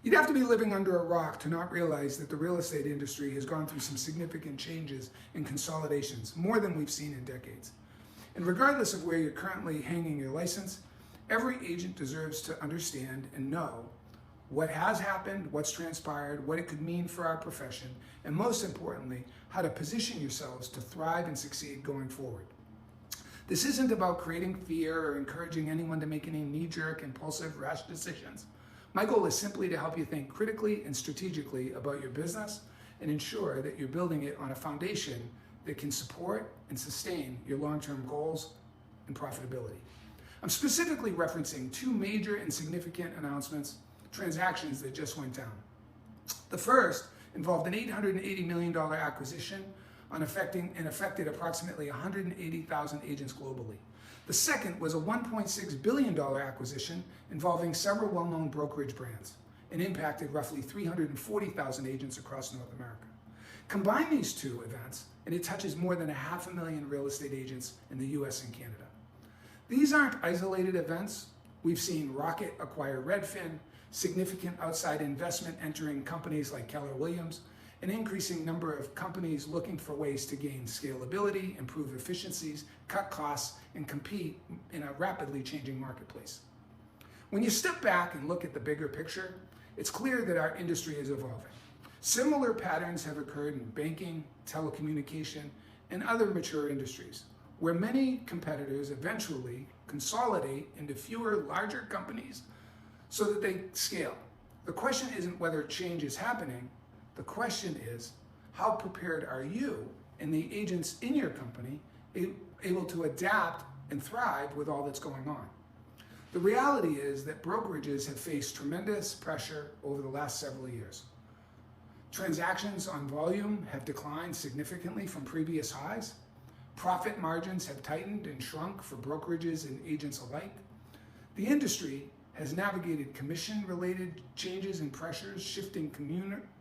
You'd have to be living under a rock to not realize that the real estate industry has gone through some significant changes and consolidations, more than we've seen in decades. And regardless of where you're currently hanging your license, every agent deserves to understand and know what has happened, what's transpired, what it could mean for our profession, and most importantly, how to position yourselves to thrive and succeed going forward. This isn't about creating fear or encouraging anyone to make any knee-jerk, impulsive, rash decisions. My goal is simply to help you think critically and strategically about your business and ensure that you're building it on a foundation that can support and sustain your long-term goals and profitability. I'm specifically referencing two major and significant transactions that just went down. The first involved an $880 million acquisition and affected approximately 180,000 agents globally. The second was a $1.6 billion acquisition involving several well-known brokerage brands and impacted roughly 340,000 agents across North America. Combine these two events and it touches more than 500,000 real estate agents in the US and Canada. These aren't isolated events. We've seen Rocket acquire Redfin, significant outside investment entering companies like Keller Williams, an increasing number of companies looking for ways to gain scalability, improve efficiencies, cut costs, and compete in a rapidly changing marketplace. When you step back and look at the bigger picture, it's clear that our industry is evolving. Similar patterns have occurred in banking, telecommunication, and other mature industries, where many competitors eventually consolidate into fewer, larger companies so that they scale. The question isn't whether change is happening. The question is, how prepared are you and the agents in your company able to adapt and thrive with all that's going on? The reality is that brokerages have faced tremendous pressure over the last several years. Transactions on volume have declined significantly from previous highs. Profit margins have tightened and shrunk for brokerages and agents alike. The industry has navigated commission-related changes and pressures, shifting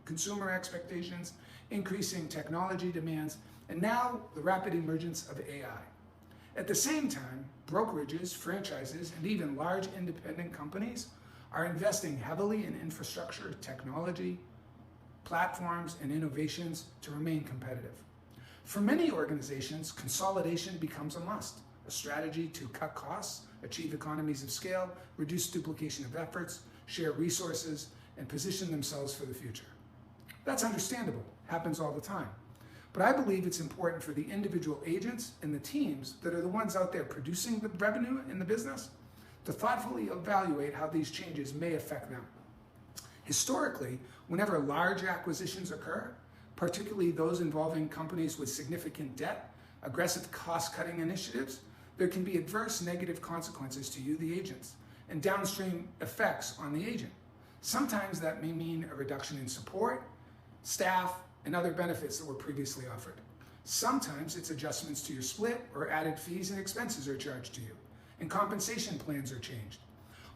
consumer expectations, increasing technology demands, and now the rapid emergence of AI. At the same time, brokerages, franchises, and even large independent companies are investing heavily in infrastructure, technology, platforms, and innovations to remain competitive. For many organizations, consolidation becomes a must, a strategy to cut costs, achieve economies of scale, reduce duplication of efforts, share resources, and position themselves for the future. That's understandable, happens all the time. But I believe it's important for the individual agents and the teams that are the ones out there producing the revenue in the business to thoughtfully evaluate how these changes may affect them. Historically, whenever large acquisitions occur, particularly those involving companies with significant debt, aggressive cost-cutting initiatives, there can be adverse negative consequences to you, the agents, and downstream effects on the agent. Sometimes that may mean a reduction in support, staff, and other benefits that were previously offered. Sometimes it's adjustments to your split or added fees and expenses are charged to you, and compensation plans are changed.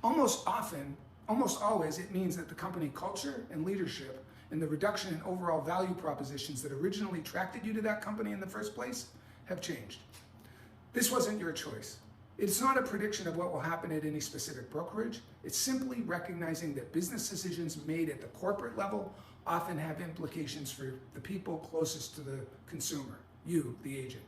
Almost always, it means that the company culture and leadership and the reduction in overall value propositions that originally attracted you to that company in the first place have changed. This wasn't your choice. It's not a prediction of what will happen at any specific brokerage. It's simply recognizing that business decisions made at the corporate level often have implications for the people closest to the consumer, you, the agent,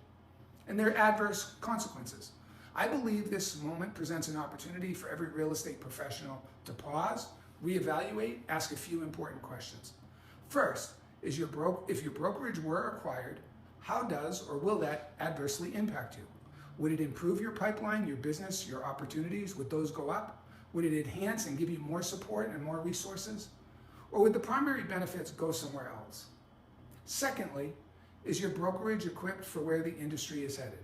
and their adverse consequences. I believe this moment presents an opportunity for every real estate professional to pause, reevaluate, ask a few important questions. First, if your brokerage were acquired, how does or will that adversely impact you? Would it improve your pipeline, your business, your opportunities? Would those go up? Would it enhance and give you more support and more resources? Or would the primary benefits go somewhere else? Secondly, is your brokerage equipped for where the industry is headed?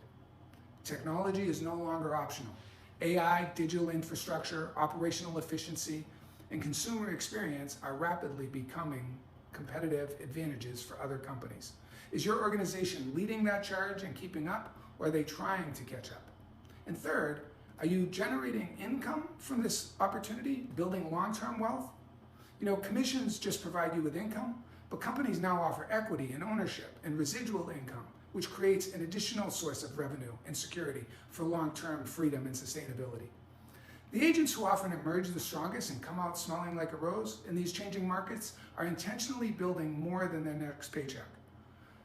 Technology is no longer optional. AI, digital infrastructure, operational efficiency, and consumer experience are rapidly becoming competitive advantages for other companies. Is your organization leading that charge and keeping up, or are they trying to catch up? And third, are you generating income from this opportunity, building long-term wealth? Commissions just provide you with income, but companies now offer equity and ownership and residual income, which creates an additional source of revenue and security for long-term freedom and sustainability. The agents who often emerge the strongest and come out smelling like a rose in these changing markets are intentionally building more than their next paycheck.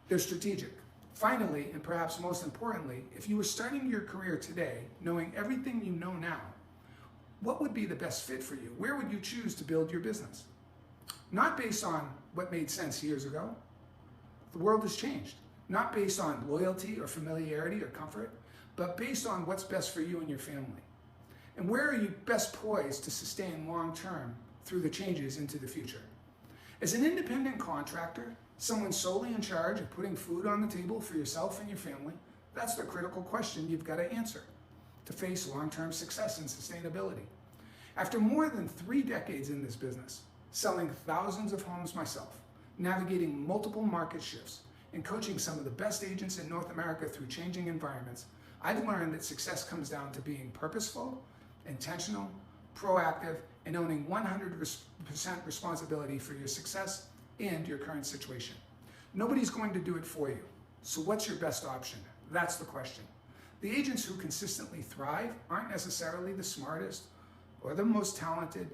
They're strategic. Finally, and perhaps most importantly, if you were starting your career today, knowing everything you know now, what would be the best fit for you? Where would you choose to build your business? Not based on what made sense years ago. The world has changed. Not based on loyalty or familiarity or comfort, but based on what's best for you and your family. And where are you best poised to sustain long-term through the changes into the future? As an independent contractor, someone solely in charge of putting food on the table for yourself and your family, that's the critical question you've got to answer to face long-term success and sustainability. After more than 3 decades in this business, selling thousands of homes myself, navigating multiple market shifts, and coaching some of the best agents in North America through changing environments, I've learned that success comes down to being purposeful, intentional, proactive, and owning 100% responsibility for your success and your current situation. Nobody's going to do it for you. So what's your best option? That's the question. The agents who consistently thrive aren't necessarily the smartest or the most talented.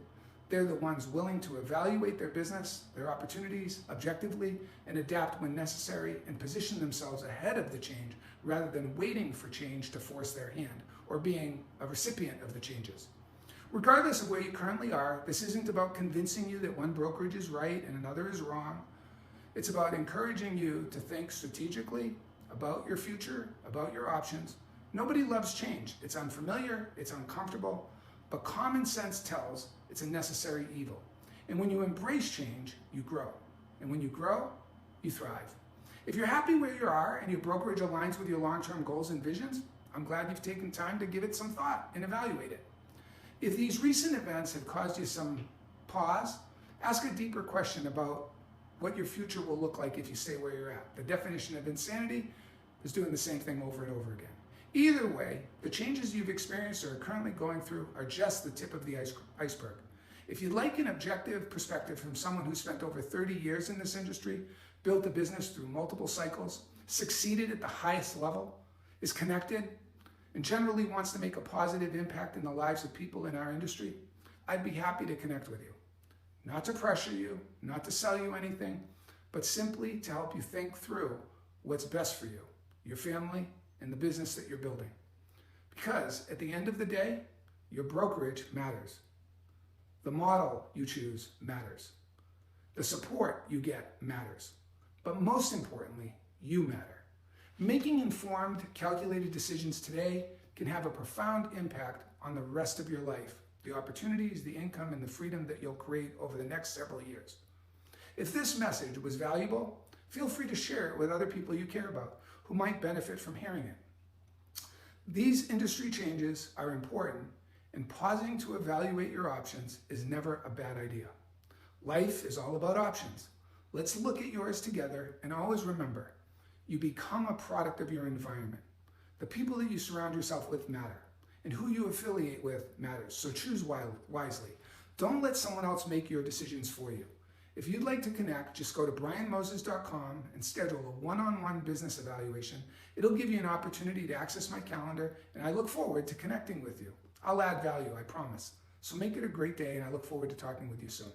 They're the ones willing to evaluate their business, their opportunities objectively, and adapt when necessary and position themselves ahead of the change rather than waiting for change to force their hand or being a recipient of the changes. Regardless of where you currently are, this isn't about convincing you that one brokerage is right and another is wrong. It's about encouraging you to think strategically about your future, about your options. Nobody loves change. It's unfamiliar, it's uncomfortable, but common sense tells it's a necessary evil. And when you embrace change, you grow. And when you grow, you thrive. If you're happy where you are and your brokerage aligns with your long-term goals and visions, I'm glad you've taken time to give it some thought and evaluate it. If these recent events have caused you some pause, ask a deeper question about what your future will look like if you stay where you're at. The definition of insanity is doing the same thing over and over again. Either way, the changes you've experienced or are currently going through are just the tip of the iceberg. If you'd like an objective perspective from someone who spent over 30 years in this industry, built a business through multiple cycles, succeeded at the highest level, is connected, and generally wants to make a positive impact in the lives of people in our industry, I'd be happy to connect with you. Not to pressure you, not to sell you anything, but simply to help you think through what's best for you, your family, and the business that you're building. Because at the end of the day, your brokerage matters. The model you choose matters. The support you get matters. But most importantly, you matter. Making informed, calculated decisions today can have a profound impact on the rest of your life, the opportunities, the income, and the freedom that you'll create over the next several years. If this message was valuable, feel free to share it with other people you care about who might benefit from hearing it. These industry changes are important, and pausing to evaluate your options is never a bad idea. Life is all about options. Let's look at yours together, and always remember, you become a product of your environment. The people that you surround yourself with matter, and who you affiliate with matters, so choose wisely. Don't let someone else make your decisions for you. If you'd like to connect, just go to brianmoses.com and schedule a one-on-one business evaluation. It'll give you an opportunity to access my calendar, and I look forward to connecting with you. I'll add value, I promise. So make it a great day, and I look forward to talking with you soon.